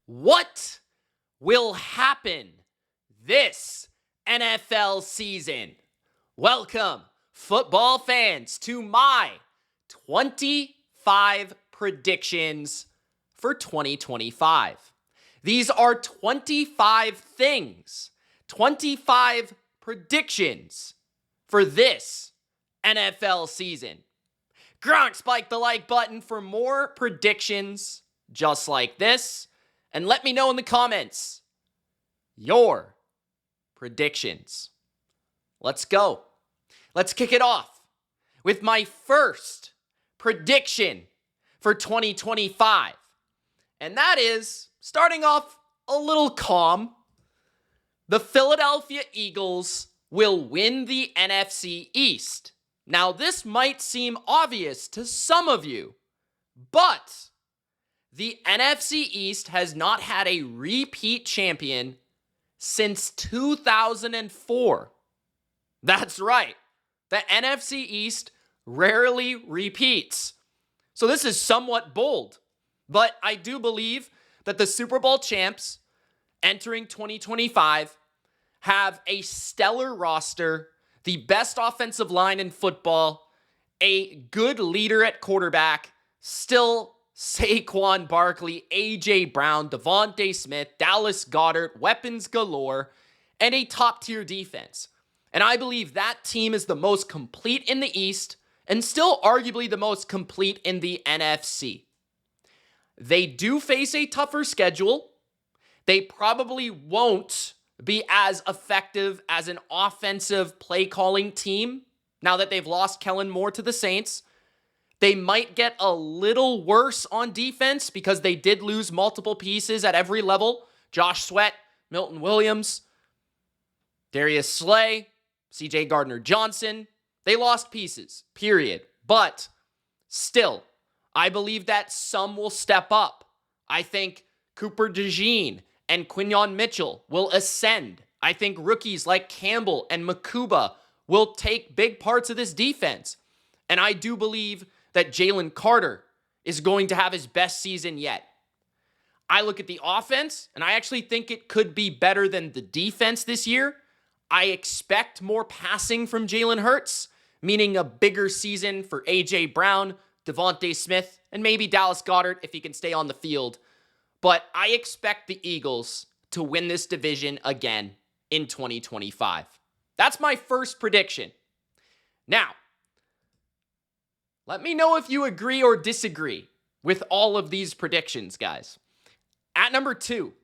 What will happen this NFL season? Welcome, football fans, to my 25 predictions for 2025. These are 25 things, 25 predictions for this NFL season. Gronk, spike the like button for more predictions just like this. And let me know in the comments your predictions. Let's go. Let's kick it off with my first prediction for 2025. And that is, starting off a little calm, the Philadelphia Eagles will win the NFC East. Now, this might seem obvious to some of you, but the NFC East has not had a repeat champion since 2004. That's right. The NFC East rarely repeats. So this is somewhat bold, but I do believe that the Super Bowl champs entering 2025 have a stellar roster, the best offensive line in football, a good leader at quarterback, still Saquon Barkley, A.J. Brown, Devontae Smith, Dallas Goedert, weapons galore, and a top-tier defense. And I believe that team is the most complete in the East and still arguably the most complete in the NFC. They do face a tougher schedule. They probably won't be as effective as an offensive play-calling team now that they've lost Kellen Moore to the Saints. They might get a little worse on defense because they did lose multiple pieces at every level. Josh Sweat, Milton Williams, Darius Slay, C.J. Gardner-Johnson. They lost pieces, period. But still, I believe that some will step up. I think Cooper DeJean and Quinyon Mitchell will ascend. I think rookies like Campbell and Makuba will take big parts of this defense. And I do believe that Jalen Carter is going to have his best season yet. I look at the offense, and I actually think it could be better than the defense this year. I expect more passing from Jalen Hurts, meaning a bigger season for A.J. Brown, Devontae Smith, and maybe Dallas Goedert if he can stay on the field. But I expect the Eagles to win this division again in 2025. That's my first prediction. Now, let me know if you agree or disagree with all of these predictions, guys. At number 2,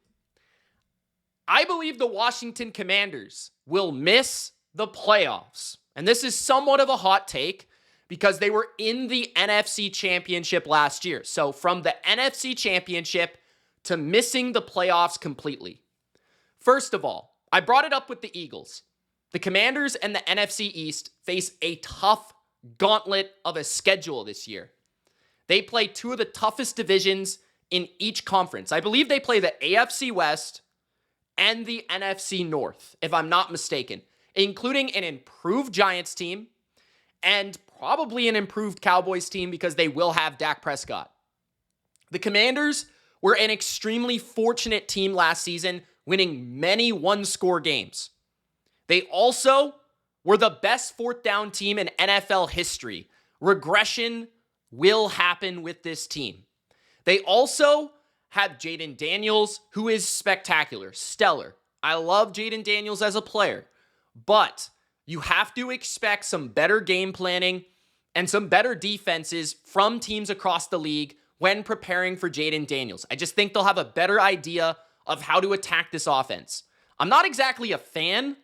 I believe the Washington Commanders will miss the playoffs. And this is somewhat of a hot take because they were in the NFC Championship last year. So from the NFC Championship to missing the playoffs completely. First of all, I brought it up with the Eagles. The Commanders and the NFC East face a tough gauntlet of a schedule this year. They play two of the toughest divisions in each conference. I believe they play the AFC West and the NFC North, if I'm not mistaken, including an improved Giants team and probably an improved Cowboys team because they will have Dak Prescott. The Commanders were an extremely fortunate team last season, winning many one-score games. They also were the best fourth down team in NFL history. Regression will happen with this team. They also have Jaden Daniels, who is spectacular, stellar. I love Jaden Daniels as a player, but you have to expect some better game planning and some better defenses from teams across the league when preparing for Jaden Daniels. I just think they'll have a better idea of how to attack this offense. I'm not exactly a fan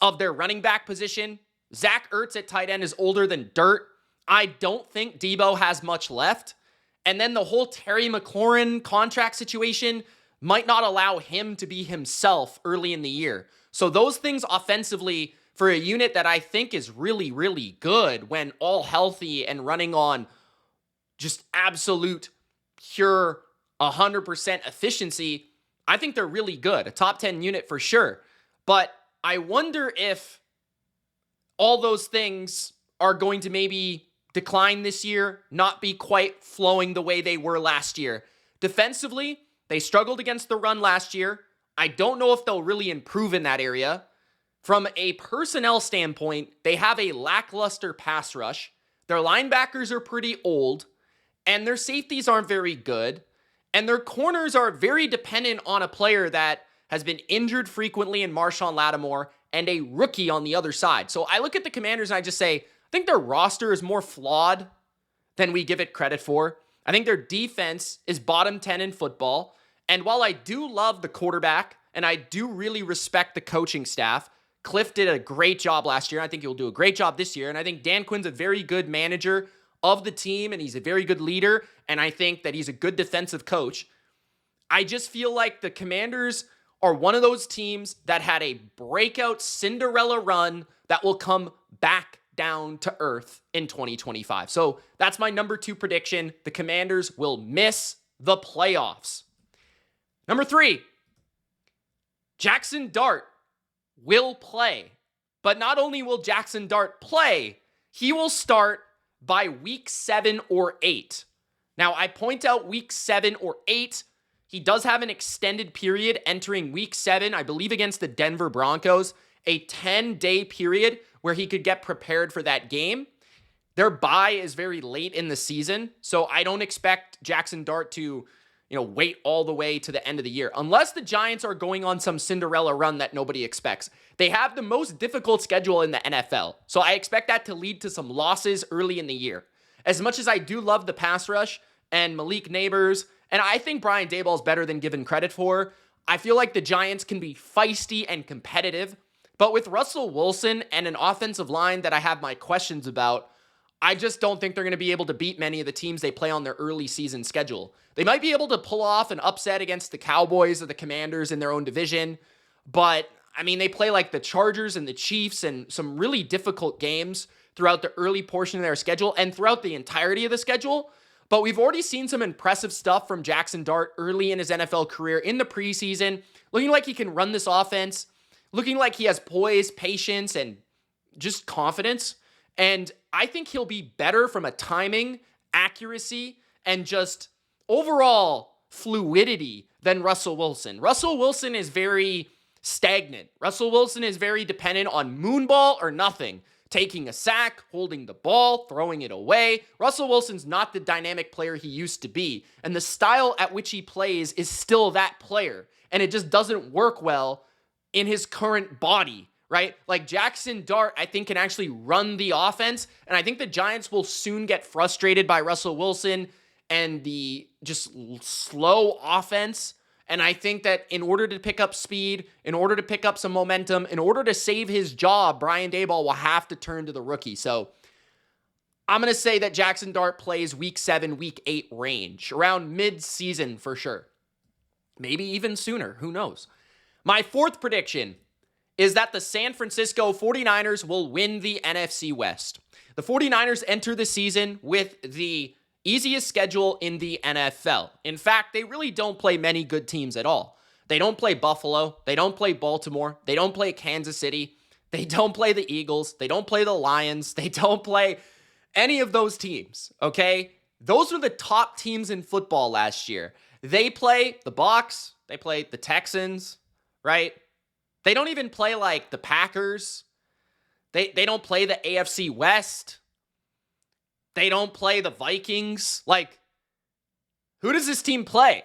of their running back position. Zach Ertz at tight end is older than dirt. I don't think Debo has much left. And then the whole Terry McLaurin contract situation might not allow him to be himself early in the year. So those things offensively for a unit that I think is really, really good when all healthy and running on just absolute, pure, 100% efficiency, I think they're really good. A top 10 unit for sure. But I wonder if all those things are going to maybe decline this year, not be quite flowing the way they were last year. Defensively, They struggled against the run last year. I don't know if they'll really improve in that area. From a personnel standpoint, they have a lackluster pass rush. Their linebackers are pretty old, and their safeties aren't very good, and their corners are very dependent on a player that has been injured frequently in Marshawn Lattimore and a rookie on the other side. So I look at the Commanders and I just say, I think their roster is more flawed than we give it credit for. I think their defense is bottom 10 in football. And while I do love the quarterback and I do really respect the coaching staff, Cliff did a great job last year. I think he'll do a great job this year. And I think Dan Quinn's a very good manager of the team, and he's a very good leader. And I think that he's a good defensive coach. I just feel like the Commanders are one of those teams that had a breakout Cinderella run that will come back down to earth in 2025. So that's my number 2 prediction. The Commanders will miss the playoffs. Number 3, Jackson Dart will play. But not only will Jackson Dart play, he will start by week 7 or 8. Now, I point out week 7 or 8. He does have an extended period entering week 7, I believe against the Denver Broncos, a 10-day period where he could get prepared for that game. Their bye is very late in the season, so I don't expect Jackson Dart to, wait all the way to the end of the year, unless the Giants are going on some Cinderella run that nobody expects. They have the most difficult schedule in the NFL, so I expect that to lead to some losses early in the year. As much as I do love the pass rush and Malik Neighbors, and I think Brian Daboll is better than given credit for, I feel like the Giants can be feisty and competitive, but with Russell Wilson and an offensive line that I have my questions about, I just don't think they're going to be able to beat many of the teams they play on their early season schedule. They might be able to pull off an upset against the Cowboys or the Commanders in their own division, but they play like the Chargers and the Chiefs and some really difficult games throughout the early portion of their schedule and throughout the entirety of the schedule. But we've already seen some impressive stuff from Jackson Dart early in his NFL career in the preseason, looking like he can run this offense, looking like he has poise, patience, and just confidence. And I think he'll be better from a timing, accuracy, and just overall fluidity than Russell Wilson. Russell Wilson is very stagnant. Russell Wilson is very dependent on moonball or nothing. Taking a sack, holding the ball, throwing it away. Russell Wilson's not the dynamic player he used to be. And the style at which he plays is still that player. And it just doesn't work well in his current body, right? Like Jackson Dart, I think, can actually run the offense. And I think the Giants will soon get frustrated by Russell Wilson and the just slow offense. And I think that in order to pick up speed, in order to pick up some momentum, in order to save his job, Brian Daboll will have to turn to the rookie. So I'm going to say that Jackson Dart plays week 7, week 8 range, around mid-season for sure. Maybe even sooner. Who knows? My 4th prediction is that the San Francisco 49ers will win the NFC West. The 49ers enter the season with the easiest schedule in the NFL. In fact, they really don't play many good teams at all. They don't play Buffalo. They don't play Baltimore. They don't play Kansas City. They don't play the Eagles. They don't play the Lions. They don't play any of those teams, okay? Those were the top teams in football last year. They play the Bucs. They play the Texans, right? They don't even play like the Packers. They don't play the AFC West. They don't play the Vikings. Like, who does this team play?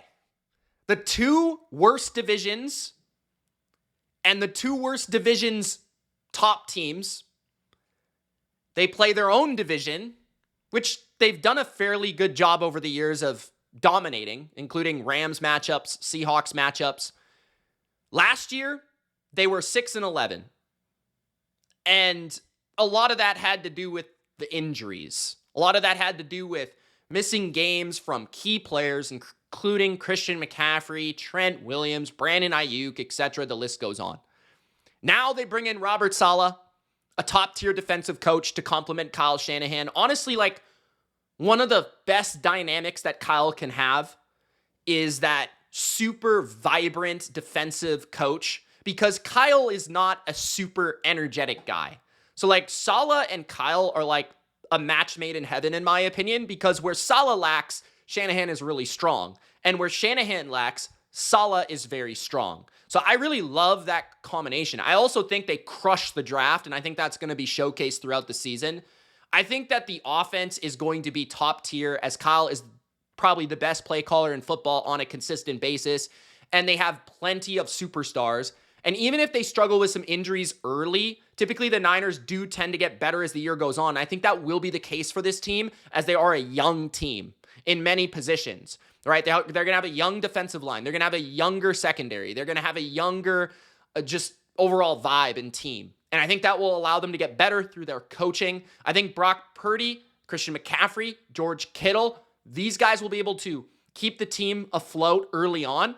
The 2 worst divisions and the 2 worst divisions top teams, they play their own division, which they've done a fairly good job over the years of dominating, including Rams matchups, Seahawks matchups. Last year, they were 6-11. And a lot of that had to do with the injuries. A lot of that had to do with missing games from key players, including Christian McCaffrey, Trent Williams, Brandon Ayuk, etc. The list goes on. Now they bring in Robert Saleh, a top-tier defensive coach to complement Kyle Shanahan. Honestly, like, one of the best dynamics that Kyle can have is that super vibrant defensive coach, because Kyle is not a super energetic guy. So, like, Saleh and Kyle are like a match made in heaven, in my opinion, because where Saleh lacks, Shanahan is really strong. And where Shanahan lacks, Saleh is very strong. So I really love that combination. I also think they crushed the draft, and I think that's going to be showcased throughout the season. I think that the offense is going to be top tier, as Kyle is probably the best play caller in football on a consistent basis, and they have plenty of superstars. And even if they struggle with some injuries early, typically the Niners do tend to get better as the year goes on. I think that will be the case for this team, as they are a young team in many positions, right? They're going to have a young defensive line. They're going to have a younger secondary. They're going to have a younger just overall vibe and team. And I think that will allow them to get better through their coaching. I think Brock Purdy, Christian McCaffrey, George Kittle, these guys will be able to keep the team afloat early on.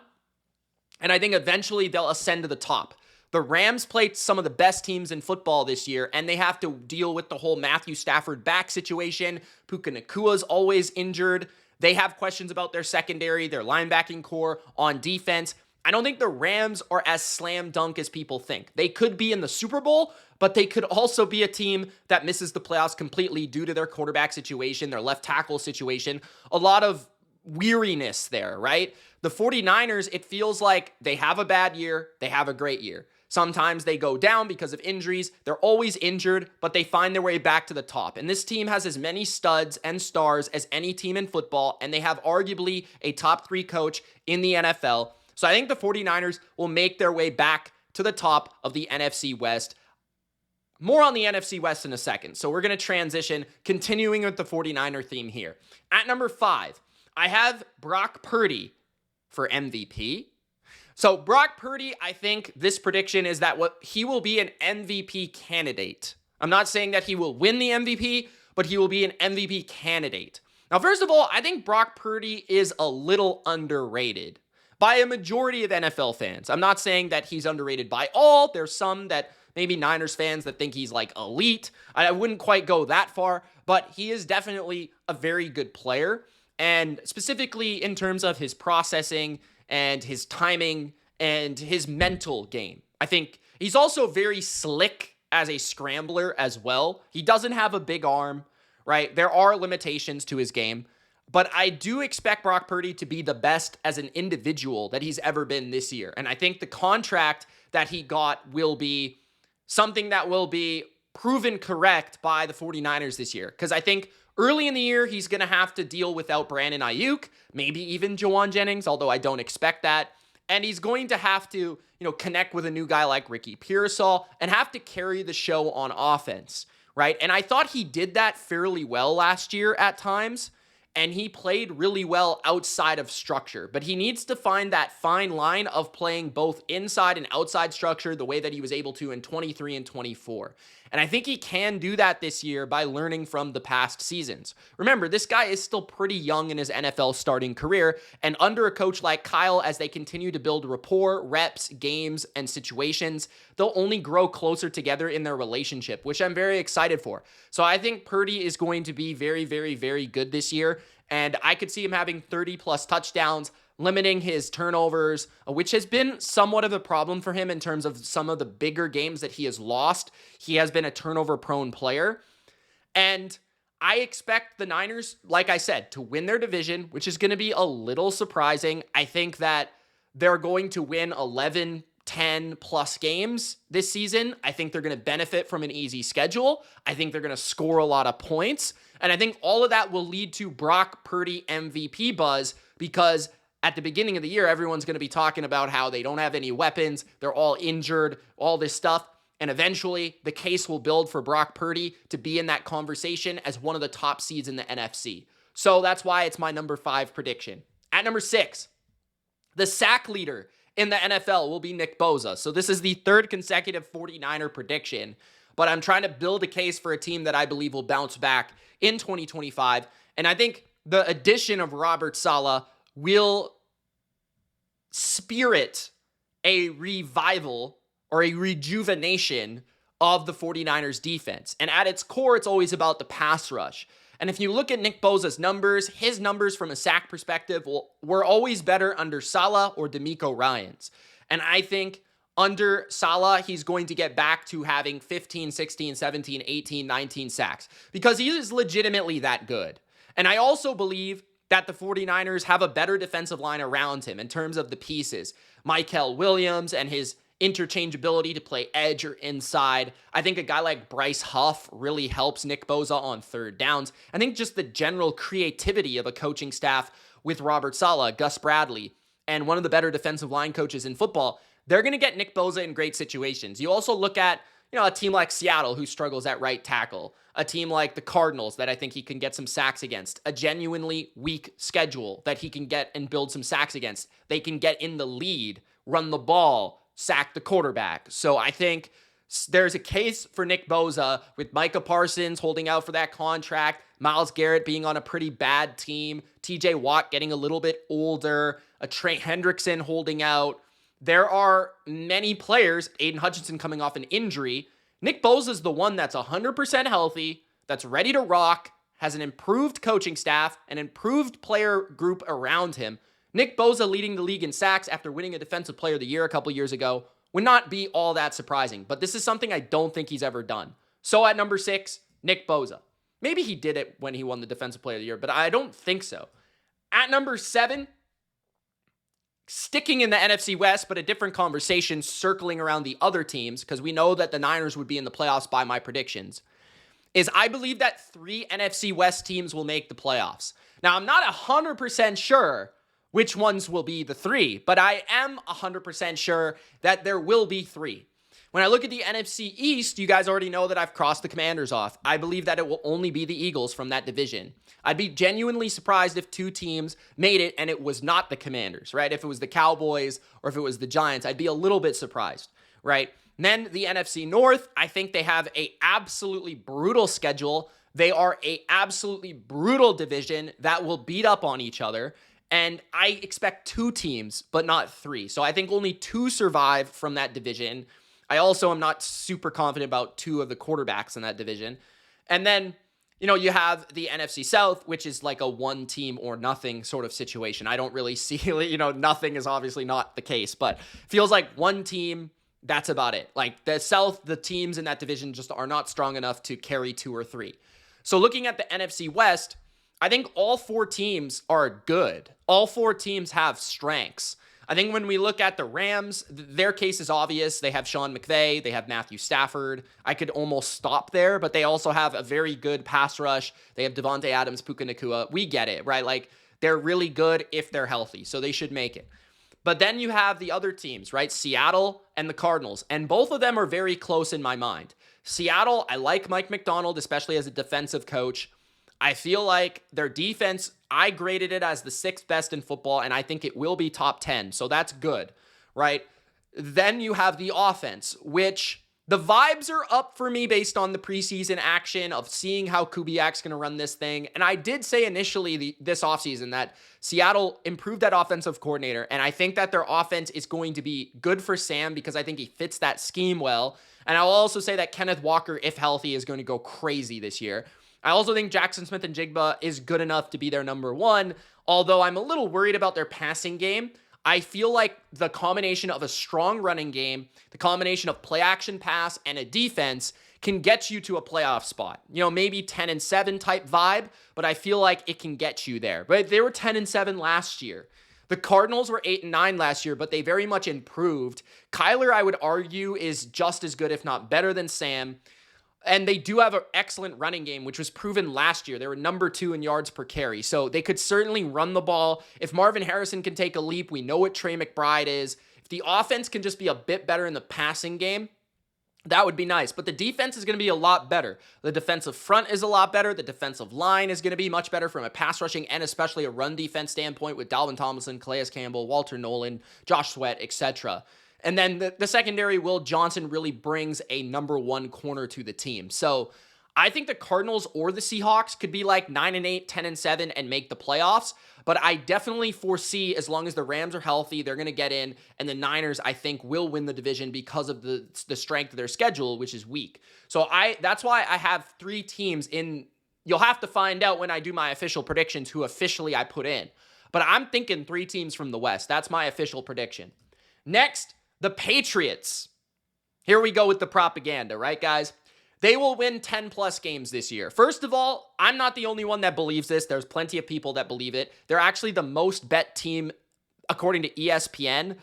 And I think eventually they'll ascend to the top. The Rams played some of the best teams in football this year, and they have to deal with the whole Matthew Stafford back situation. Puka Nakua's always injured. They have questions about their secondary, their linebacking core on defense. I don't think the Rams are as slam dunk as people think. They could be in the Super Bowl, but they could also be a team that misses the playoffs completely due to their quarterback situation, their left tackle situation. A lot of weariness there, right? The 49ers, it feels like they have a bad year, they have a great year. Sometimes they go down because of injuries. They're always injured, but they find their way back to the top. And this team has as many studs and stars as any team in football, and they have arguably a top 3 coach in the NFL. So I think the 49ers will make their way back to the top of the NFC West. More on the NFC West in a second. So we're going to transition, continuing with the 49er theme here. At number 5, I have Brock Purdy for MVP. So Brock Purdy, I think this prediction is that he will be an MVP candidate. I'm not saying that he will win the MVP, but he will be an MVP candidate. Now, first of all, I think Brock Purdy is a little underrated by a majority of NFL fans. I'm not saying that he's underrated by all. There's some that maybe Niners fans that think he's like elite. I wouldn't quite go that far, but he is definitely a very good player. And specifically in terms of his processing and his timing and his mental game. I think he's also very slick as a scrambler as well. He doesn't have a big arm, right? There are limitations to his game. But I do expect Brock Purdy to be the best as an individual that he's ever been this year. And I think the contract that he got will be something that will be proven correct by the 49ers this year. Because I think early in the year, he's going to have to deal without Brandon Ayuk, maybe even Jawan Jennings, although I don't expect that. And he's going to have to, connect with a new guy like Ricky Pearsall and have to carry the show on offense, right? And I thought he did that fairly well last year at times. And he played really well outside of structure. But he needs to find that fine line of playing both inside and outside structure the way that he was able to in 23 and 24. And I think he can do that this year by learning from the past seasons. Remember, this guy is still pretty young in his NFL starting career. And under a coach like Kyle, as they continue to build rapport, reps, games, and situations, they'll only grow closer together in their relationship, which I'm very excited for. So I think Purdy is going to be very, very, very good this year. And I could see him having 30 plus touchdowns, limiting his turnovers, which has been somewhat of a problem for him in terms of some of the bigger games that he has lost. He has been a turnover-prone player. And I expect the Niners, like I said, to win their division, which is going to be a little surprising. I think that they're going to win 11, 10 plus games this season. I think they're going to benefit from an easy schedule. I think they're going to score a lot of points. And I think all of that will lead to Brock Purdy MVP buzz, because at the beginning of the year, everyone's going to be talking about how they don't have any weapons, they're all injured, all this stuff. And eventually, the case will build for Brock Purdy to be in that conversation as one of the top seeds in the NFC. So that's why it's my number 5 prediction. At number 6, the sack leader in the NFL will be Nick Bosa. So this is the 3rd consecutive 49er prediction, but I'm trying to build a case for a team that I believe will bounce back in 2025. And I think the addition of Robert Saleh will spirit a revival or a rejuvenation of the 49ers defense. And at its core, it's always about the pass rush. And if you look at Nick Bosa's numbers, his numbers from a sack perspective were always better under Saleh or DeMeco Ryans. And I think under Saleh, he's going to get back to having 15, 16, 17, 18, 19 sacks because he is legitimately that good. And I also believe that the 49ers have a better defensive line around him in terms of the pieces. Michael Williams and his interchangeability to play edge or inside. I think a guy like Bryce Huff really helps Nick Bosa on third downs. I think just the general creativity of a coaching staff with Robert Saleh, Gus Bradley, and one of the better defensive line coaches in football, they're going to get Nick Bosa in great situations. You also look at, a team like Seattle who struggles at right tackle, a team like the Cardinals that I think he can get some sacks against, a genuinely weak schedule that he can get and build some sacks against. They can get in the lead, run the ball, sack the quarterback. So I think there's a case for Nick Bosa with Micah Parsons holding out for that contract, Myles Garrett being on a pretty bad team, TJ Watt getting a little bit older, a Trey Hendrickson holding out. There are many players, Aiden Hutchinson coming off an injury. Nick Bosa is the one that's 100% healthy, that's ready to rock, has an improved coaching staff, an improved player group around him. Nick Bosa leading the league in sacks after winning a Defensive Player of the Year a couple years ago would not be all that surprising, but this is something I don't think he's ever done. So at number 6, Nick Bosa. Maybe he did it when he won the Defensive Player of the Year, but I don't think so. At number 7, sticking in the NFC West, but a different conversation circling around the other teams, because we know that the Niners would be in the playoffs by my predictions, is I believe that 3 NFC West teams will make the playoffs. Now, I'm not 100% sure which ones will be the 3, but I am 100% sure that there will be 3. When I look at the NFC East, you guys already know that I've crossed the Commanders off. I believe that it will only be the Eagles from that division. I'd be genuinely surprised if 2 teams made it and it was not the Commanders, right? If it was the Cowboys or if it was the Giants, I'd be a little bit surprised, right? And then the NFC North, I think they have a absolutely brutal schedule. They are a absolutely brutal division that will beat up on each other. And I expect 2 teams, but not 3. So I think only 2 survive from that division. I also am not super confident about 2 of the quarterbacks in that division. And then, you have the NFC South, which is like a 1 team or nothing sort of situation. I don't really see, nothing is obviously not the case, but feels like 1 team, that's about it. Like the South, the teams in that division just are not strong enough to carry 2 or 3. So looking at the NFC West, I think all 4 teams are good. All 4 teams have strengths. I think when we look at the Rams, their case is obvious. They have Sean McVay. They have Matthew Stafford. I could almost stop there, but they also have a very good pass rush. They have Devontae Adams, Puka Nacua. We get it, right? Like, they're really good if they're healthy, so they should make it. But then you have the other teams, right? Seattle and the Cardinals, and both of them are very close in my mind. Seattle, I like Mike McDaniel, especially as a defensive coach. I feel like their defense, I graded it as the 6th best in football, and I think it will be top 10, so that's good, right? Then you have the offense, which the vibes are up for me based on the preseason action of seeing how Kubiak's going to run this thing. And I did say initially this offseason that Seattle improved that offensive coordinator, and I think that their offense is going to be good for Sam because I think he fits that scheme well. And I'll also say that Kenneth Walker, if healthy, is going to go crazy this year. I also think Jackson Smith and Jigba is good enough to be their number 1, although I'm a little worried about their passing game. I feel like the combination of a strong running game, the combination of play action pass and a defense can get you to a playoff spot. Maybe 10-7 type vibe, but I feel like it can get you there. But they were 10-7 last year. The Cardinals were 8-9 last year, but they very much improved. Kyler, I would argue, is just as good, if not better than Sam. And they do have an excellent running game, which was proven last year. They were number 2 in yards per carry. So they could certainly run the ball. If Marvin Harrison can take a leap, we know what Trey McBride is. If the offense can just be a bit better in the passing game, that would be nice. But the defense is going to be a lot better. The defensive front is a lot better. The defensive line is going to be much better from a pass rushing and especially a run defense standpoint with Dalvin Tomlinson, Calais Campbell, Walter Nolan, Josh Sweat, etc. And then the secondary, Will Johnson really brings a number 1 corner to the team. So I think the Cardinals or the Seahawks could be like 9-8, 10-7 and make the playoffs. But I definitely foresee, as long as the Rams are healthy, they're going to get in. And the Niners, I think, will win the division because of the strength of their schedule, which is weak. So that's why I have 3 teams in. You'll have to find out when I do my official predictions who officially I put in. But I'm thinking 3 teams from the West. That's my official prediction. Next, the Patriots. Here we go with the propaganda, right, guys? They will win 10 plus games this year. First of all, I'm not the only one that believes this. There's plenty of people that believe it. They're actually the most bet team, according to ESPN,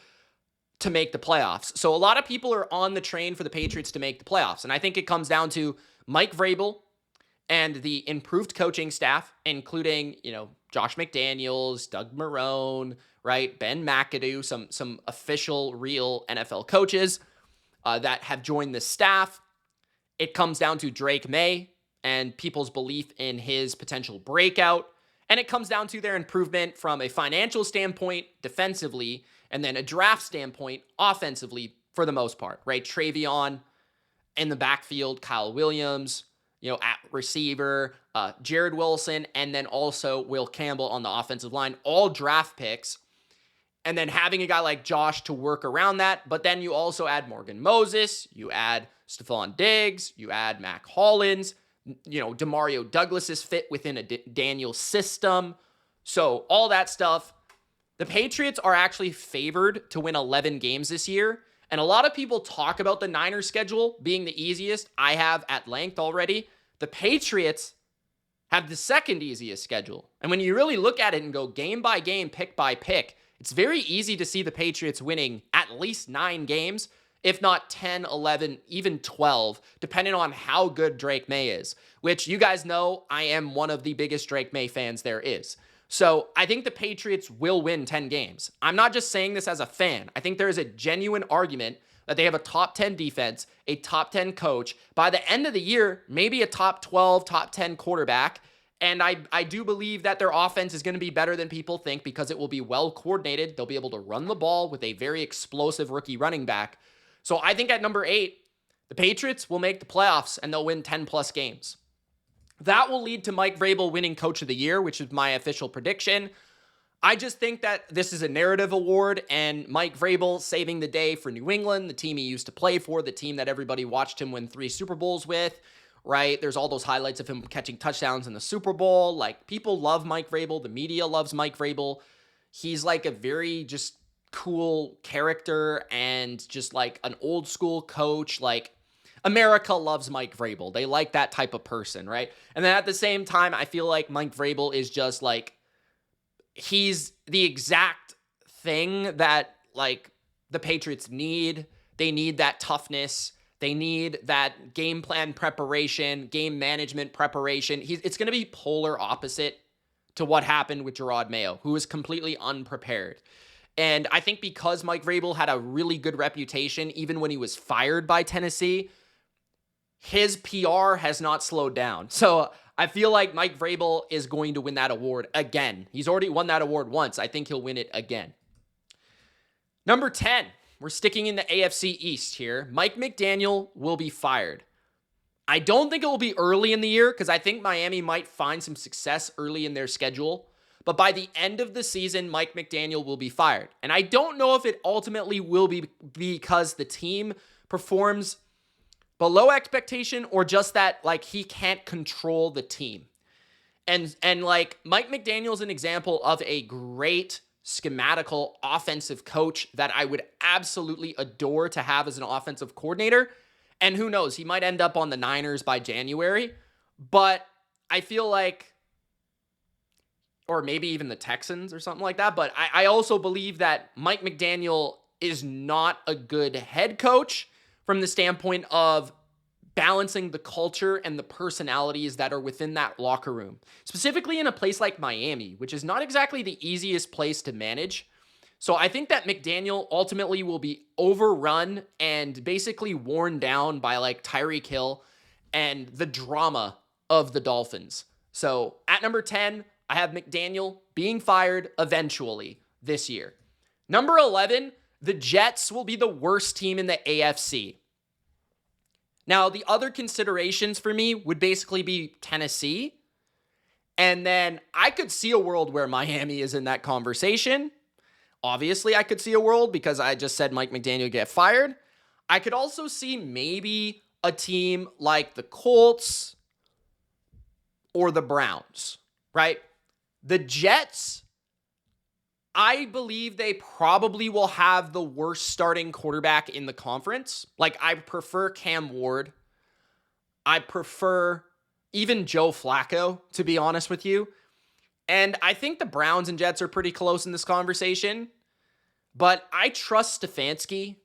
to make the playoffs. So a lot of people are on the train for the Patriots to make the playoffs. And I think it comes down to Mike Vrabel and the improved coaching staff, including, Josh McDaniels, Doug Marrone, right? Ben McAdoo, some official, real NFL coaches that have joined the staff. It comes down to Drake May and people's belief in his potential breakout. And it comes down to their improvement from a financial standpoint defensively, and then a draft standpoint offensively for the most part, right? Travion in the backfield, Kyle Williams, at receiver, Jared Wilson, and then also Will Campbell on the offensive line, all draft picks. And then having a guy like Josh to work around that. But then you also add Morgan Moses, you add Stephon Diggs, you add Mac Hollins, Demario Douglas is fit within a Daniel system. So all that stuff. The Patriots are actually favored to win 11 games this year. And a lot of people talk about the Niners schedule being the easiest. I have at length already. The Patriots have the second easiest schedule. And when you really look at it and go game by game, pick by pick, it's very easy to see the Patriots winning at least 9 games, if not 10, 11, even 12, depending on how good Drake May is, which you guys know I am one of the biggest Drake May fans there is. So I think the Patriots will win 10 games. I'm not just saying this as a fan. I think there is a genuine argument that they have a top 10 defense, a top 10 coach. By the end of the year, maybe a top 12, top 10 quarterback. And I do believe that their offense is going to be better than people think because it will be well coordinated. They'll be able to run the ball with a very explosive rookie running back. So I think at number 8, the Patriots will make the playoffs and they'll win 10 plus games. That will lead to Mike Vrabel winning Coach of the Year, which is my official prediction. I just think that this is a narrative award, and Mike Vrabel saving the day for New England, the team he used to play for, the team that everybody watched him win 3 Super Bowls with, right? There's all those highlights of him catching touchdowns in the Super Bowl. Like, people love Mike Vrabel. The media loves Mike Vrabel. He's like a very just cool character and just like an old school coach. Like, America loves Mike Vrabel. They like that type of person, right? And then at the same time, I feel like Mike Vrabel is just like, he's the exact thing that like the Patriots need. They need that toughness. They need that game plan preparation, game management preparation. It's going to be polar opposite to what happened with Gerard Mayo, who was completely unprepared. And I think because Mike Vrabel had a really good reputation, even when he was fired by Tennessee, his PR has not slowed down. So I feel like Mike Vrabel is going to win that award again. He's already won that award once. I think he'll win it again. Number 10, we're sticking in the AFC East here. Mike McDaniel will be fired. I don't think it will be early in the year because I think Miami might find some success early in their schedule. But by the end of the season, Mike McDaniel will be fired. And I don't know if it ultimately will be because the team performs below expectation or just that like he can't control the team. And like Mike McDaniel is an example of a great schematical offensive coach that I would absolutely adore to have as an offensive coordinator. And who knows, he might end up on the Niners by January, but I feel like, or maybe even the Texans or something like that. But I also believe that Mike McDaniel is not a good head coach from the standpoint of balancing the culture and the personalities that are within that locker room, specifically in a place like Miami, which is not exactly the easiest place to manage. So I think that McDaniel ultimately will be overrun and basically worn down by like Tyreek Hill and the drama of the Dolphins. So at number 10, I have McDaniel being fired eventually this year. Number 11, the Jets will be the worst team in the AFC. Now, the other considerations for me would basically be Tennessee. And then I could see a world where Miami is in that conversation. Obviously, I could see a world because I just said Mike McDaniel get fired. I could also see maybe a team like the Colts or the Browns, right? The Jets, I believe they probably will have the worst starting quarterback in the conference. Like, I prefer Cam Ward. I prefer even Joe Flacco, to be honest with you. And I think the Browns and Jets are pretty close in this conversation. But I trust Stefanski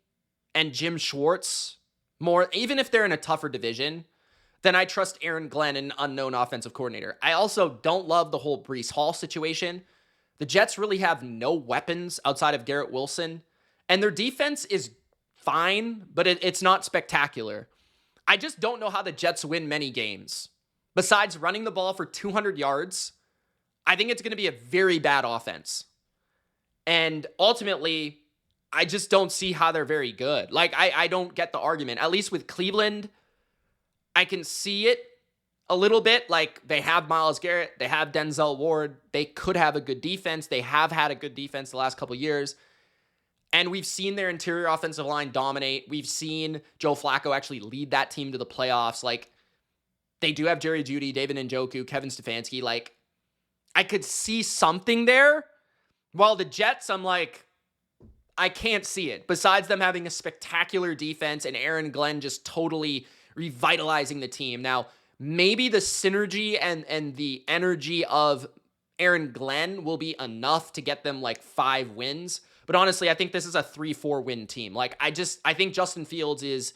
and Jim Schwartz more, even if they're in a tougher division, than I trust Aaron Glenn, an unknown offensive coordinator. I also don't love the whole Breece Hall situation. The Jets really have no weapons outside of Garrett Wilson. And their defense is fine, but it's not spectacular. I just don't know how the Jets win many games. Besides running the ball for 200 yards, I think it's going to be a very bad offense. And ultimately, I just don't see how they're very good. Like, I don't get the argument. At least with Cleveland, I can see it a little bit. Like, they have Myles Garrett. They have Denzel Ward. They could have a good defense. They have had a good defense the last couple years. And we've seen their interior offensive line dominate. We've seen Joe Flacco actually lead that team to the playoffs. Like, they do have Jerry Jeudy, David Njoku, Kevin Stefanski. Like, I could see something there. While the Jets, I'm like, I can't see it. Besides them having a spectacular defense and Aaron Glenn just totally revitalizing the team. Now, maybe the synergy and the energy of Aaron Glenn will be enough to get them like 5 wins. But honestly, I think this is a 3-4 win team. Like, I think Justin Fields is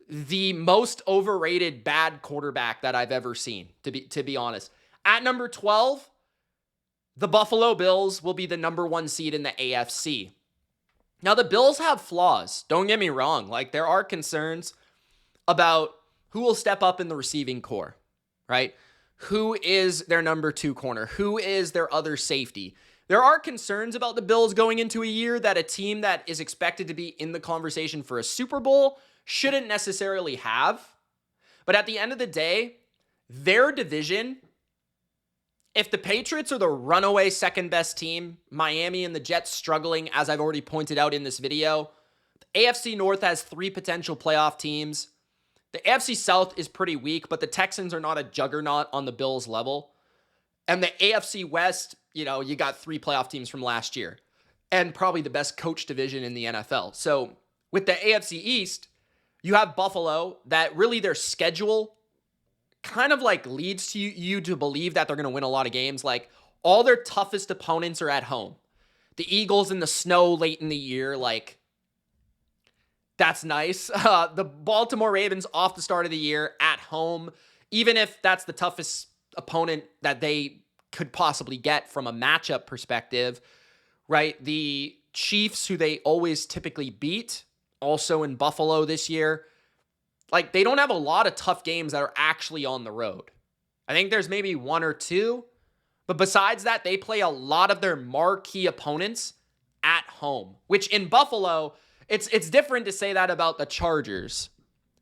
the most overrated bad quarterback that I've ever seen, to be honest. At number 12, the Buffalo Bills will be the number 1 seed in the AFC. Now, the Bills have flaws. Don't get me wrong. Like, there are concerns about who will step up in the receiving core, right? Who is their number 2 corner? Who is their other safety? There are concerns about the Bills going into a year that a team that is expected to be in the conversation for a Super Bowl shouldn't necessarily have. But at the end of the day, their division, if the Patriots are the runaway second best team, Miami and the Jets struggling, as I've already pointed out in this video, the AFC North has 3 potential playoff teams. The AFC South is pretty weak, but the Texans are not a juggernaut on the Bills level. And the AFC West, you got 3 playoff teams from last year and probably the best coach division in the NFL. So with the AFC East, you have Buffalo that really their schedule kind of like leads to you to believe that they're going to win a lot of games. Like, all their toughest opponents are at home. The Eagles in the snow late in the year, like, that's nice. The Baltimore Ravens off the start of the year at home, even if that's the toughest opponent that they could possibly get from a matchup perspective, right? The Chiefs, who they always typically beat, also in Buffalo this year. Like, they don't have a lot of tough games that are actually on the road. I think there's maybe 1 or 2. But besides that, they play a lot of their marquee opponents at home, which in Buffalo, it's different to say that about the Chargers.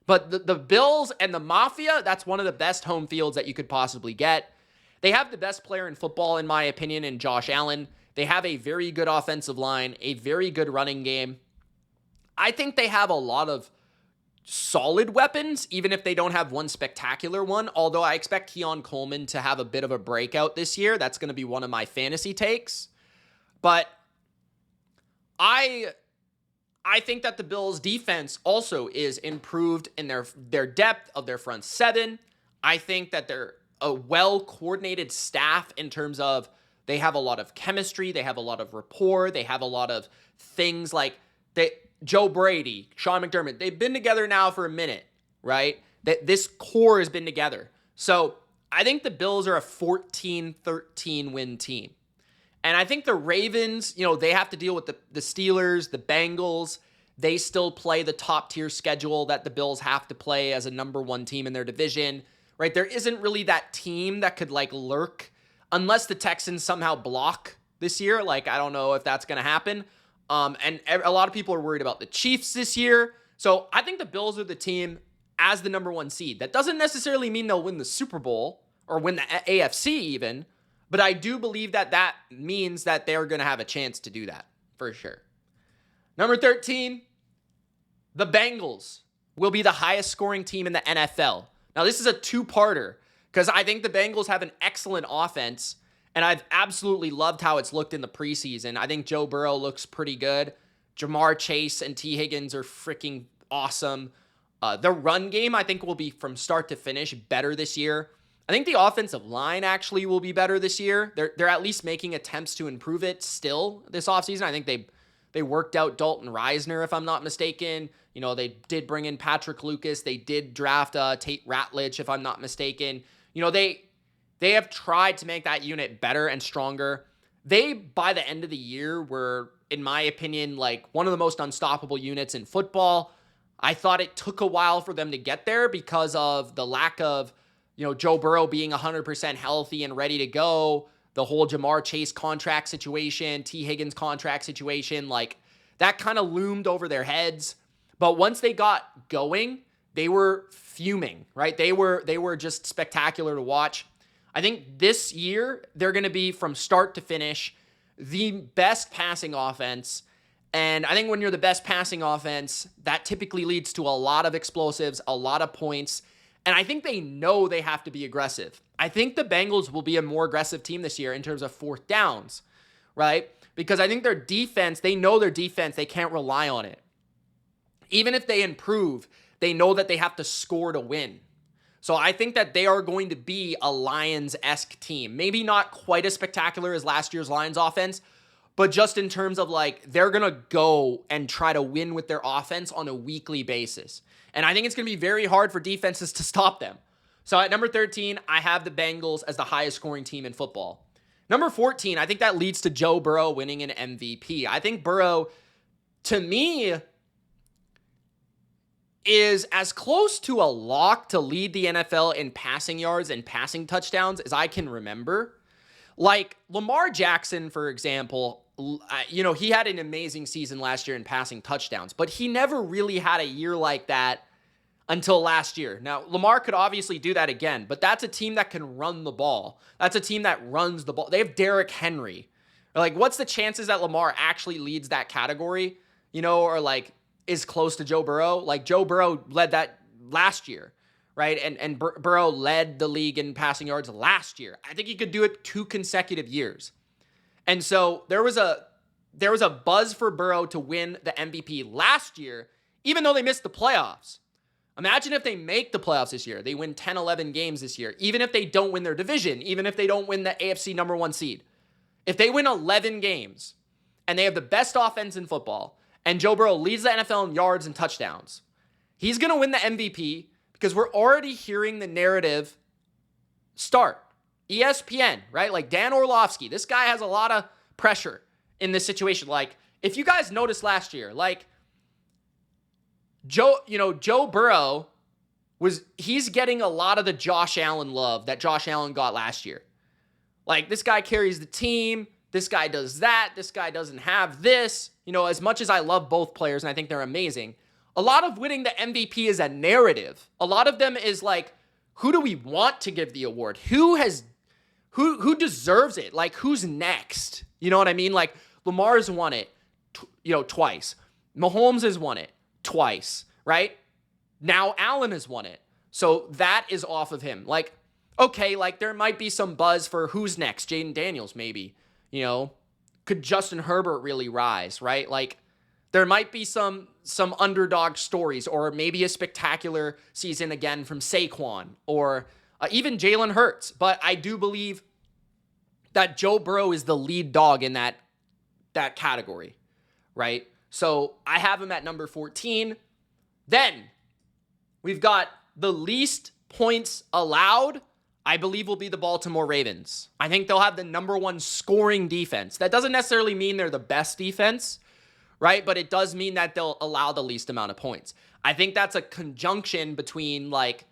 But the Bills and the Mafia, that's one of the best home fields that you could possibly get. They have the best player in football, in my opinion, in Josh Allen. They have a very good offensive line, a very good running game. I think they have a lot of solid weapons, even if they don't have one spectacular one. Although I expect Keon Coleman to have a bit of a breakout this year. That's going to be one of my fantasy takes. But I think that the Bills' defense also is improved in their depth of their front 7. I think that they're a well-coordinated staff in terms of they have a lot of chemistry, they have a lot of rapport, they have a lot of things like Joe Brady, Sean McDermott, they've been together now for a minute, right? This core has been together. So I think the Bills are a 14-13 win team. And I think the Ravens, they have to deal with the Steelers, the Bengals. They still play the top tier schedule that the Bills have to play as a number 1 team in their division, right? There isn't really that team that could lurk unless the Texans somehow block this year. I don't know if that's going to happen. And a lot of people are worried about the Chiefs this year. So I think the Bills are the team as the number 1 seed. That doesn't necessarily mean they'll win the Super Bowl or win the AFC even. But I do believe that means that they're going to have a chance to do that, for sure. Number 13, the Bengals will be the highest scoring team in the NFL. Now, this is a 2-parter because I think the Bengals have an excellent offense, and I've absolutely loved how it's looked in the preseason. I think Joe Burrow looks pretty good. Jamar Chase and T. Higgins are freaking awesome. The run game, I think, will be from start to finish better this year. I think the offensive line actually will be better this year. They're at least making attempts to improve it still this offseason. I think they worked out Dalton Reisner, if I'm not mistaken. They did bring in Patrick Lucas. They did draft Tate Ratledge, if I'm not mistaken. They have tried to make that unit better and stronger. They, by the end of the year, were, in my opinion, like one of the most unstoppable units in football. I thought it took a while for them to get there because of the lack of, Joe Burrow being 100% healthy and ready to go, the whole Jamar Chase contract situation, T. Higgins contract situation, like that kind of loomed over their heads. But once they got going, they were fuming, right? They were just spectacular to watch. I think this year they're going to be, from start to finish, the best passing offense. And I think when you're the best passing offense, that typically leads to a lot of explosives, a lot of points. And I think they know they have to be aggressive. I think the Bengals will be a more aggressive team this year in terms of fourth downs, right? Because I think their defense, they know their defense, they can't rely on it. Even if they improve, they know that they have to score to win. So I think that they are going to be a Lions-esque team. Maybe not quite as spectacular as last year's Lions offense, but just in terms of like, they're going to go and try to win with their offense on a weekly basis. And I think it's going to be very hard for defenses to stop them. So at number 13, I have the Bengals as the highest scoring team in football. Number 14, I think that leads to Joe Burrow winning an MVP. I think Burrow, to me, is as close to a lock to lead the NFL in passing yards and passing touchdowns as I can remember. Like Lamar Jackson, for example, he had an amazing season last year in passing touchdowns, but he never really had a year like that until last year. Now, Lamar could obviously do that again, but that's a team that can run the ball. That's a team that runs the ball. They have Derrick Henry. Like, what's the chances that Lamar actually leads that category, or like is close to Joe Burrow? Like, Joe Burrow led that last year, right? And Burrow led the league in passing yards last year. I think he could do it 2 consecutive years. And so there was a buzz for Burrow to win the MVP last year, even though they missed the playoffs. Imagine if they make the playoffs this year. They win 10, 11 games this year. Even if they don't win their division, even if they don't win the AFC number 1 seed. If they win 11 games and they have the best offense in football and Joe Burrow leads the NFL in yards and touchdowns, he's going to win the MVP because we're already hearing the narrative start. ESPN, right? Like Dan Orlovsky, this guy has a lot of pressure in this situation. Like, if you guys noticed last year, like, Joe Burrow he's getting a lot of the Josh Allen love that Josh Allen got last year. Like, this guy carries the team. This guy does that. This guy doesn't have this. As much as I love both players and I think they're amazing, a lot of winning the MVP is a narrative. A lot of them is like, who do we want to give the award? Who deserves it? Like, who's next? You know what I mean? Like, Lamar's won it, twice. Mahomes has won it twice, right? Now Allen has won it. So that is off of him. Like, okay, like there might be some buzz for who's next. Jaden Daniels, maybe. Could Justin Herbert really rise, right? Like, there might be some underdog stories, or maybe a spectacular season again from Saquon, or even Jalen Hurts. But I do believe that Joe Burrow is the lead dog in that category, right? So I have him at number 14. Then we've got the least points allowed, I believe, will be the Baltimore Ravens. I think they'll have the number 1 scoring defense. That doesn't necessarily mean they're the best defense, right? But it does mean that they'll allow the least amount of points. I think that's a conjunction between, like,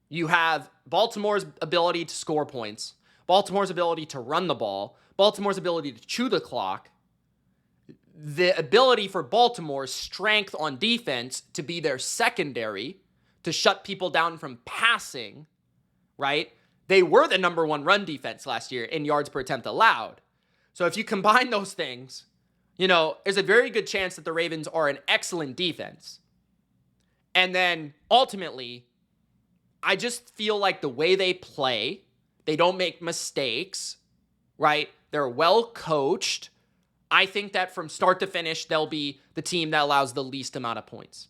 you have Baltimore's ability to score points, Baltimore's ability to run the ball, Baltimore's ability to chew the clock, the ability for Baltimore's strength on defense to be their secondary, to shut people down from passing, right? They were the number 1 run defense last year in yards per attempt allowed. So if you combine those things, there's a very good chance that the Ravens are an excellent defense. And then ultimately, I just feel like the way they play, they don't make mistakes, right? They're well coached. I think that from start to finish, they'll be the team that allows the least amount of points.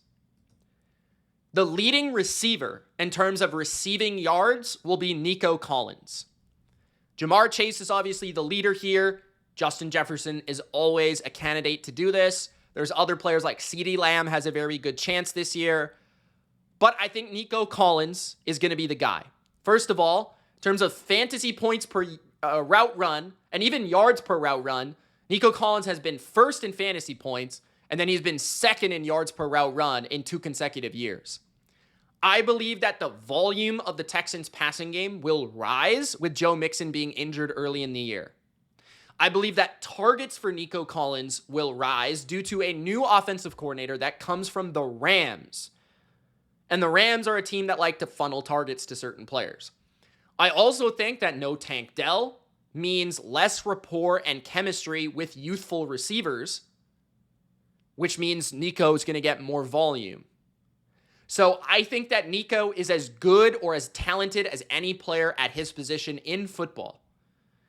The leading receiver in terms of receiving yards will be Nico Collins. Jamar Chase is obviously the leader here. Justin Jefferson is always a candidate to do this. There's other players like CeeDee Lamb has a very good chance this year. But I think Nico Collins is going to be the guy. First of all, in terms of fantasy points per route run, and even yards per route run, Nico Collins has been first in fantasy points, and then he's been second in yards per route run in 2 consecutive years. I believe that the volume of the Texans' passing game will rise with Joe Mixon being injured early in the year. I believe that targets for Nico Collins will rise due to a new offensive coordinator that comes from the Rams. And the Rams are a team that like to funnel targets to certain players. I also think that no Tank Dell means less rapport and chemistry with youthful receivers, which means Nico is going to get more volume. So I think that Nico is as good or as talented as any player at his position in football.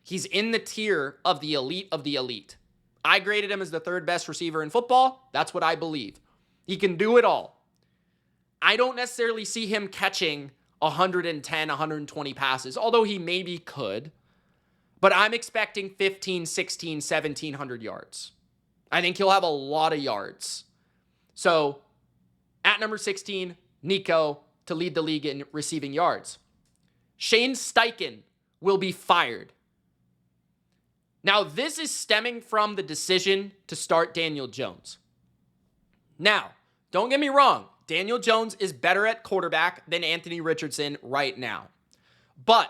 He's in the tier of the elite of the elite. I graded him as the 3rd best receiver in football. That's what I believe. He can do it all. I don't necessarily see him catching 110, 120 passes, although he maybe could. But I'm expecting 15, 16, 1,700 yards. I think he'll have a lot of yards. So at number 16, Nico to lead the league in receiving yards. Shane Stiken will be fired. Now, this is stemming from the decision to start Daniel Jones. Now, don't get me wrong. Daniel Jones is better at quarterback than Anthony Richardson right now. But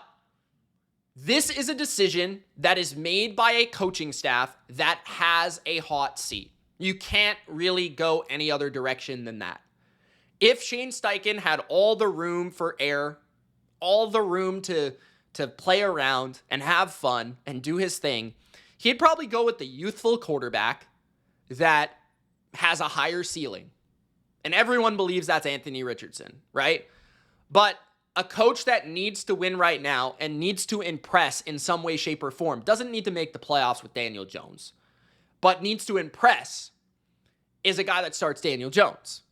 this is a decision that is made by a coaching staff that has a hot seat. You can't really go any other direction than that. If Shane Steichen had all the room for error, all the room to play around and have fun and do his thing, he'd probably go with the youthful quarterback that has a higher ceiling. And everyone believes that's Anthony Richardson, right? But a coach that needs to win right now and needs to impress in some way, shape, or form doesn't need to make the playoffs with Daniel Jones, but needs to impress is a guy that starts Daniel Jones.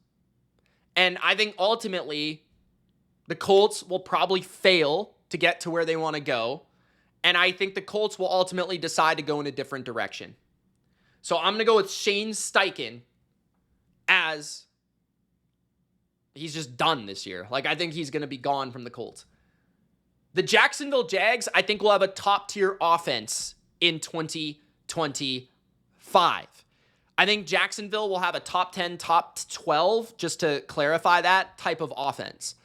And I think ultimately the Colts will probably fail to get to where they want to go. And I think the Colts will ultimately decide to go in a different direction. So I'm going to go with Shane Steichen as he's just done this year. Like, I think he's going to be gone from the Colts. The Jacksonville Jags, I think, will have a top-tier offense in 2025. I think Jacksonville will have a top 10, top 12, just to clarify that, type of offense.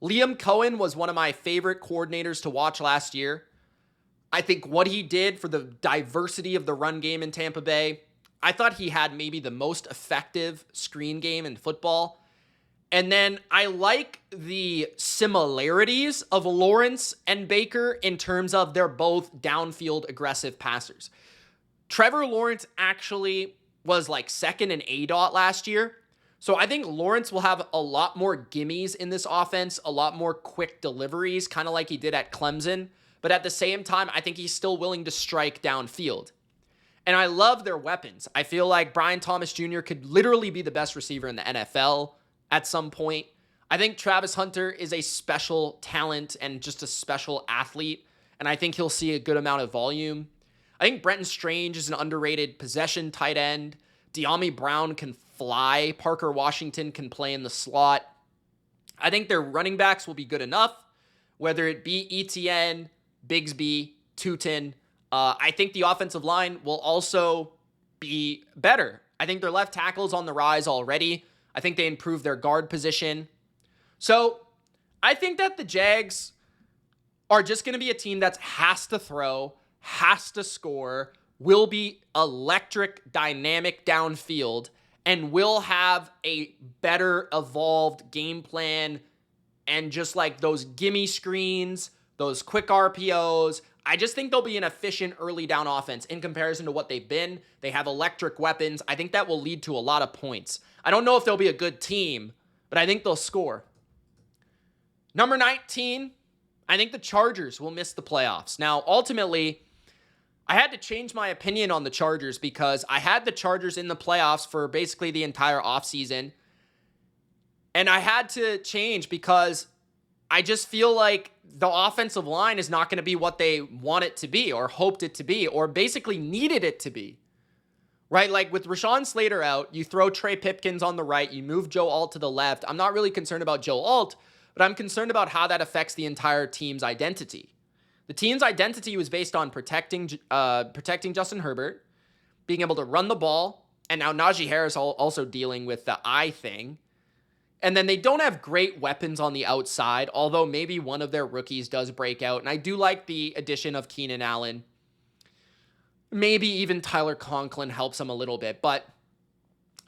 Liam Cohen was one of my favorite coordinators to watch last year. I think what he did for the diversity of the run game in Tampa Bay, I thought he had maybe the most effective screen game in football. And then I like the similarities of Lawrence and Baker in terms of they're both downfield aggressive passers. Trevor Lawrence actually was like second in ADOT last year. So I think Lawrence will have a lot more gimmies in this offense, a lot more quick deliveries, kind of like he did at Clemson. But at the same time, I think he's still willing to strike downfield. And I love their weapons. I feel like Brian Thomas Jr. could literally be the best receiver in the NFL at some point. I think Travis Hunter is a special talent and just a special athlete. And I think he'll see a good amount of volume. I think Brenton Strange is an underrated possession tight end. De'Ami Brown can fly. Parker Washington can play in the slot. I think their running backs will be good enough, whether it be ETN, Bigsby, Tootin. I think the offensive line will also be better. I think their left tackle's on the rise already. I think they improved their guard position. So I think that the Jags are just going to be a team that has to throw, has to score, will be electric, dynamic downfield, and will have a better evolved game plan and just like those gimme screens, those quick RPOs. I just think they'll be an efficient early down offense in comparison to what they've been. They have electric weapons. I think that will lead to a lot of points. I don't know if they'll be a good team, but I think they'll score. Number 19, I think the Chargers will miss the playoffs. Now, ultimately, I had to change my opinion on the Chargers because I had the Chargers in the playoffs for basically the entire offseason. And I had to change because I just feel like the offensive line is not going to be what they want it to be or hoped it to be or basically needed it to be. Right? Like with Rashawn Slater out, you throw Trey Pipkins on the right, you move Joe Alt to the left. I'm not really concerned about Joe Alt, but I'm concerned about how that affects the entire team's identity. The team's identity was based on protecting Justin Herbert, being able to run the ball, and now Najee Harris also dealing with the eye thing. And then they don't have great weapons on the outside, although maybe one of their rookies does break out. And I do like the addition of Keenan Allen. Maybe even Tyler Conklin helps them a little bit, but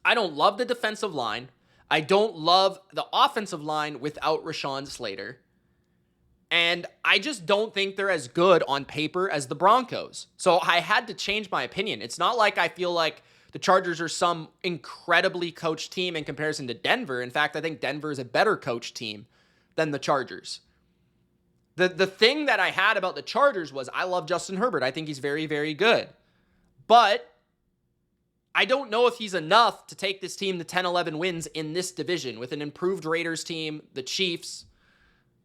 I don't love the defensive line. I don't love the offensive line without Rashawn Slater. And I just don't think they're as good on paper as the Broncos. So I had to change my opinion. It's not like I feel like the Chargers are some incredibly coached team in comparison to Denver. In fact, I think Denver is a better coached team than the Chargers. The thing that I had about the Chargers was I love Justin Herbert. I think he's very, very good. But I don't know if he's enough to take this team to 10-11 wins in this division with an improved Raiders team, the Chiefs,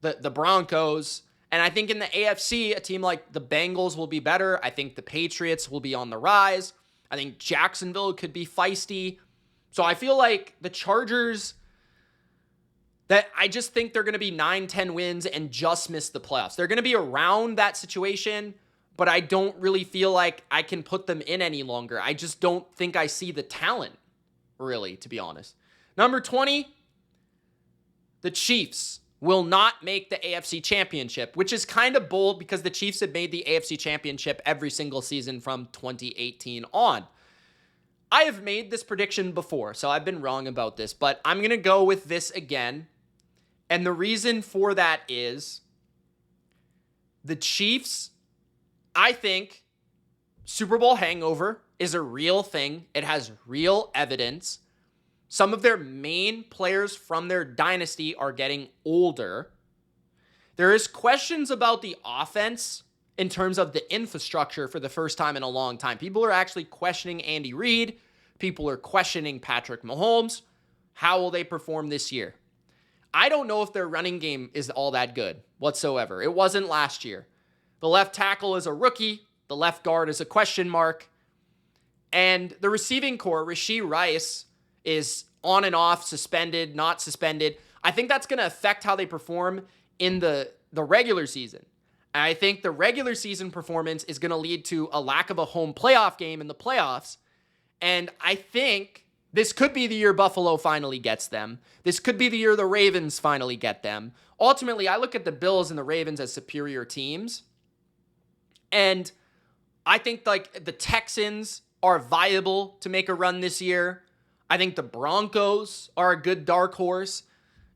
the Broncos. And I think in the AFC, a team like the Bengals will be better. I think the Patriots will be on the rise. I think Jacksonville could be feisty. So I feel like the Chargers, that I just think they're going to be 9-10 wins and just miss the playoffs. They're going to be around that situation, but I don't really feel like I can put them in any longer. I just don't think I see the talent, really, to be honest. Number 20, the Chiefs will not make the AFC Championship, which is kind of bold because the Chiefs have made the AFC Championship every single season from 2018 on. I have made this prediction before, so I've been wrong about this, but I'm going to go with this again. And the reason for that is the Chiefs, I think Super Bowl hangover is a real thing. It has real evidence. Some of their main players from their dynasty are getting older. There is questions about the offense in terms of the infrastructure for the first time in a long time. People are actually questioning Andy Reid. People are questioning Patrick Mahomes. How will they perform this year? I don't know if their running game is all that good whatsoever. It wasn't last year. The left tackle is a rookie. The left guard is a question mark. And the receiving core, Rashee Rice, is on and off, suspended, not suspended. I think that's going to affect how they perform in the regular season. And I think the regular season performance is going to lead to a lack of a home playoff game in the playoffs. And I think this could be the year Buffalo finally gets them. This could be the year the Ravens finally get them. Ultimately, I look at the Bills and the Ravens as superior teams. And I think like the Texans are viable to make a run this year. I think the Broncos are a good dark horse.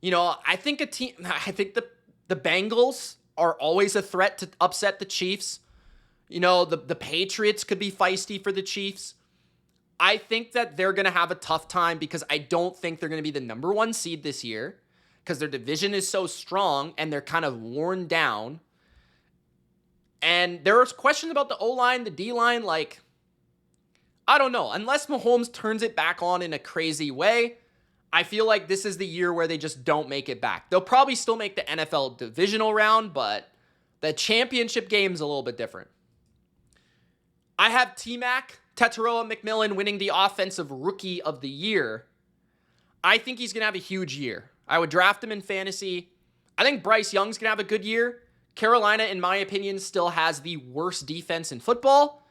You know, I think the Bengals are always a threat to upset the Chiefs. You know, the Patriots could be feisty for the Chiefs. I think that they're going to have a tough time because I don't think they're going to be the number one seed this year because their division is so strong and they're kind of worn down. And there was questions about the O-line, the D-line, like, I don't know. Unless Mahomes turns it back on in a crazy way, I feel like this is the year where they just don't make it back. They'll probably still make the NFL divisional round, but the championship game is a little bit different. I have T-Mac, Tetaroa McMillan winning the Offensive Rookie of the Year. I think he's going to have a huge year. I would draft him in fantasy. I think Bryce Young's going to have a good year. Carolina, in my opinion, still has the worst defense in football.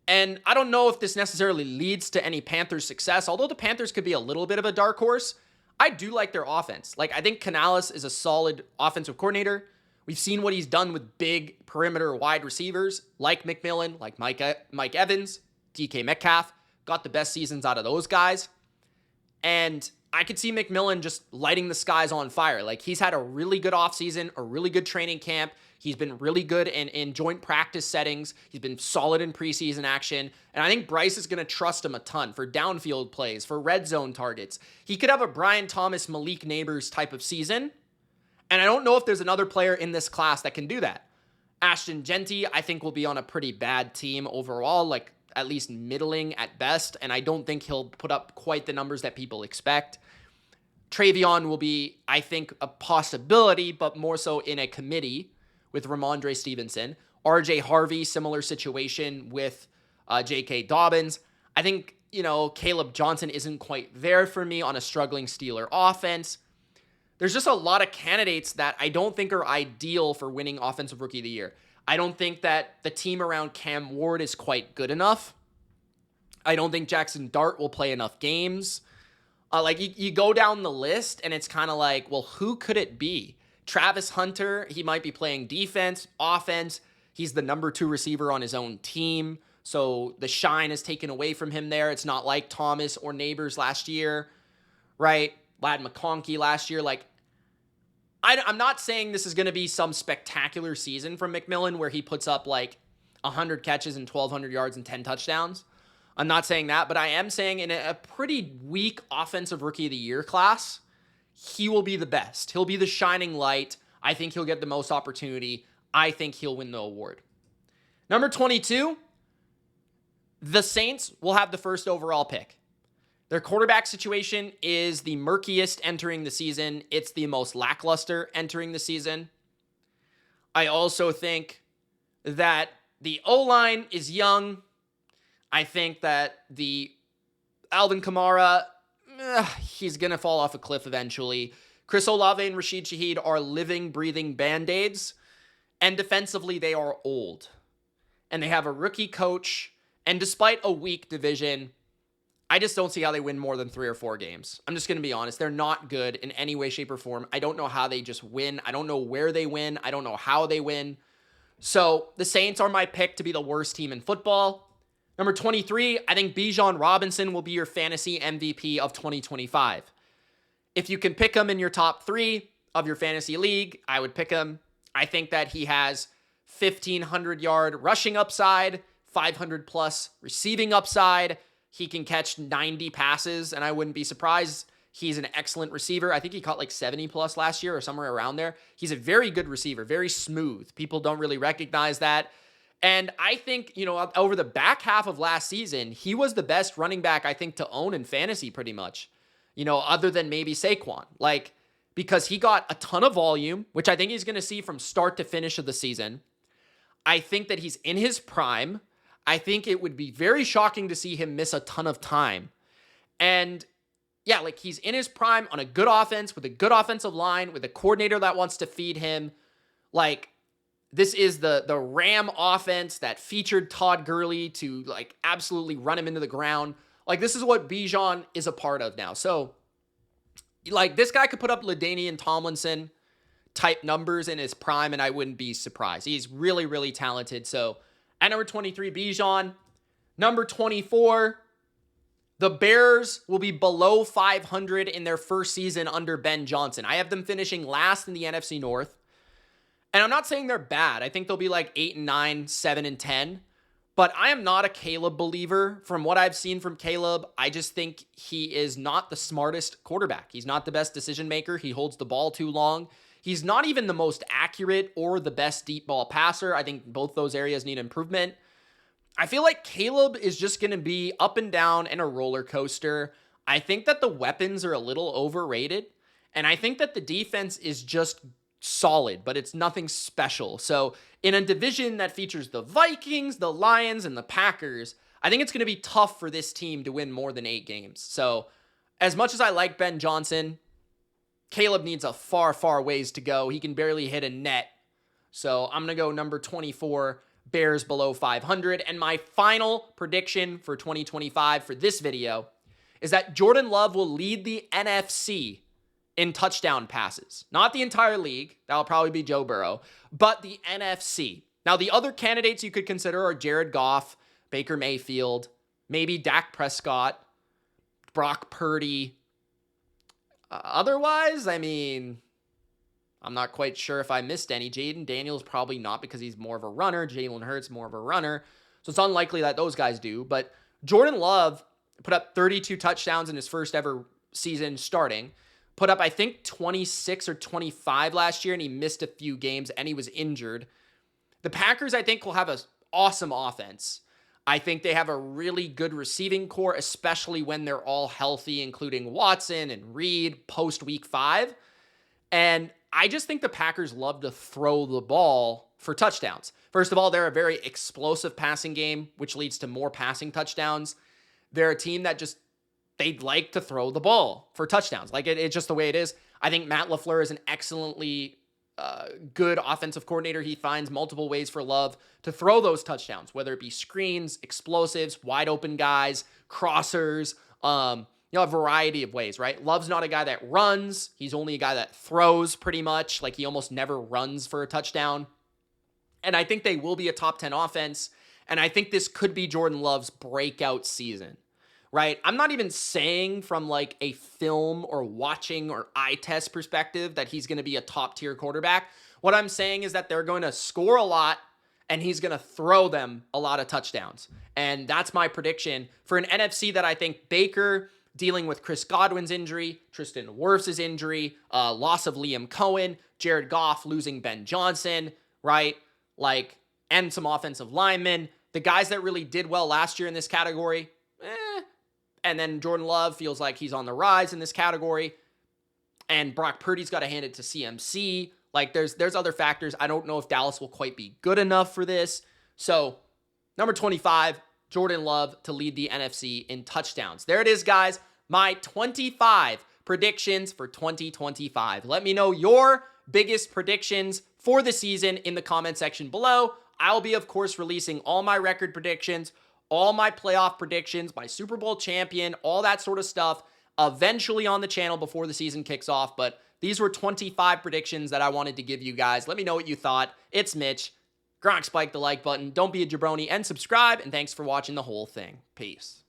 And I don't know if this necessarily leads to any Panthers success, although the Panthers could be a little bit of a dark horse. I do like their offense. Like, I think Canales is a solid offensive coordinator. We've seen what he's done with big perimeter wide receivers like McMillan, like Mike Evans, DK Metcalf. Got the best seasons out of those guys. And I could see McMillan just lighting the skies on fire. Like, he's had a really good offseason, a really good training camp. He's been really good in joint practice settings. He's been solid in preseason action. And I think Bryce is going to trust him a ton for downfield plays, for red zone targets. He could have a Brian Thomas, Malik Neighbors type of season. And I don't know if there's another player in this class that can do that. Ashton Genty, I think, will be on a pretty bad team overall, like at least middling at best. And I don't think he'll put up quite the numbers that people expect. Travion will be, I think, a possibility, but more so in a committee with Ramondre Stevenson. RJ Harvey, similar situation with J.K. Dobbins. I think, Caleb Johnson isn't quite there for me on a struggling Steeler offense. There's just a lot of candidates that I don't think are ideal for winning Offensive Rookie of the Year. I don't think that the team around Cam Ward is quite good enough. I don't think Jackson Dart will play enough games. You go down the list and it's kind of like, well, who could it be? Travis Hunter, he might be playing defense, offense. He's the number 2 receiver on his own team. So the shine is taken away from him there. It's not like Thomas or Neighbors last year, right? Lad McConkey last year. I'm not saying this is going to be some spectacular season from McMillan where he puts up 100 catches and 1,200 yards and 10 touchdowns. I'm not saying that, but I am saying in a pretty weak Offensive Rookie of the Year class, he will be the best. He'll be the shining light. I think he'll get the most opportunity. I think he'll win the award. Number 22, the Saints will have the first overall pick. Their quarterback situation is the murkiest entering the season. It's the most lackluster entering the season. I also think that the O-line is young. I think that the Alvin Kamara, he's going to fall off a cliff eventually. Chris Olave and Rashid Shaheed are living, breathing Band-Aids. And defensively, they are old. And they have a rookie coach. And despite a weak division, I just don't see how they win more than 3 or 4 games. I'm just going to be honest. They're not good in any way, shape, or form. I don't know how they just win. I don't know where they win. I don't know how they win. So the Saints are my pick to be the worst team in football. Number 23, I think Bijan Robinson will be your fantasy MVP of 2025. If you can pick him in your top 3 of your fantasy league, I would pick him. I think that he has 1,500-yard rushing upside, 500-plus receiving upside. He can catch 90 passes, and I wouldn't be surprised. He's an excellent receiver. I think he caught 70-plus last year or somewhere around there. He's a very good receiver, very smooth. People don't really recognize that. And I think, over the back half of last season, he was the best running back, I think, to own in fantasy pretty much, other than maybe Saquon. Because he got a ton of volume, which I think he's going to see from start to finish of the season. I think that he's in his prime. I think it would be very shocking to see him miss a ton of time. And yeah, he's in his prime on a good offense with a good offensive line, with a coordinator that wants to feed him. This is the Ram offense that featured Todd Gurley to absolutely run him into the ground. This is what Bijan is a part of now. So this guy could put up LaDainian Tomlinson type numbers in his prime, and I wouldn't be surprised. He's really, really talented. So at number 23, Bijan. Number 24, the Bears will be below 500 in their first season under Ben Johnson. I have them finishing last in the NFC North. And I'm not saying they're bad. I think they'll be 8-9, 7-10. But I am not a Caleb believer. From what I've seen from Caleb, I just think he is not the smartest quarterback. He's not the best decision maker. He holds the ball too long. He's not even the most accurate or the best deep ball passer. I think both those areas need improvement. I feel like Caleb is just going to be up and down and a roller coaster. I think that the weapons are a little overrated. And I think that the defense is just solid, but it's nothing special. So in a division that features the Vikings, the Lions, and the Packers, I think it's going to be tough for this team to win more than 8 games. So as much as I like Ben Johnson, Caleb needs a far, far ways to go. He can barely hit a net. So I'm going to go number 24, Bears below 500. And my final prediction for 2025 for this video is that Jordan Love will lead the NFC in touchdown passes. Not the entire league. That'll probably be Joe Burrow. But the NFC. Now, the other candidates you could consider are Jared Goff, Baker Mayfield, maybe Dak Prescott, Brock Purdy. Otherwise, I'm not quite sure if I missed any. Jaden Daniels probably not because he's more of a runner. Jalen Hurts more of a runner. So it's unlikely that those guys do. But Jordan Love put up 32 touchdowns in his first ever season starting. Put up, I think, 26 or 25 last year, and he missed a few games, and he was injured. The Packers, I think, will have an awesome offense. I think they have a really good receiving core, especially when they're all healthy, including Watson and Reed post week 5. And I just think the Packers love to throw the ball for touchdowns. First of all, they're a very explosive passing game, which leads to more passing touchdowns. They're a team that just, they'd like to throw the ball for touchdowns. Like it's just the way it is. I think Matt LaFleur is an excellently good offensive coordinator. He finds multiple ways for Love to throw those touchdowns, whether it be screens, explosives, wide open guys, crossers, a variety of ways, right? Love's not a guy that runs. He's only a guy that throws pretty much. Like he almost never runs for a touchdown. And I think they will be a top 10 offense. And I think this could be Jordan Love's breakout season, right? I'm not even saying from like a film or watching or eye test perspective that he's going to be a top tier quarterback. What I'm saying is that they're going to score a lot and he's going to throw them a lot of touchdowns. And that's my prediction for an NFC that I think Baker dealing with Chris Godwin's injury, Tristan Wirfs' injury, loss of Liam Cohen, Jared Goff losing Ben Johnson, right? Like, and some offensive linemen. The guys that really did well last year in this category, and then Jordan Love feels like he's on the rise in this category. And Brock Purdy's got to hand it to CMC. Like, there's other factors. I don't know if Dallas will quite be good enough for this. So, number 25, Jordan Love to lead the NFC in touchdowns. There it is, guys. My 25 predictions for 2025. Let me know your biggest predictions for the season in the comment section below. I'll be, of course, releasing all my record predictions, all my playoff predictions, my Super Bowl champion, all that sort of stuff eventually on the channel before the season kicks off. But these were 25 predictions that I wanted to give you guys. Let me know what you thought. It's Mitch. Gronk, spike the like button. Don't be a jabroni and subscribe. And thanks for watching the whole thing. Peace.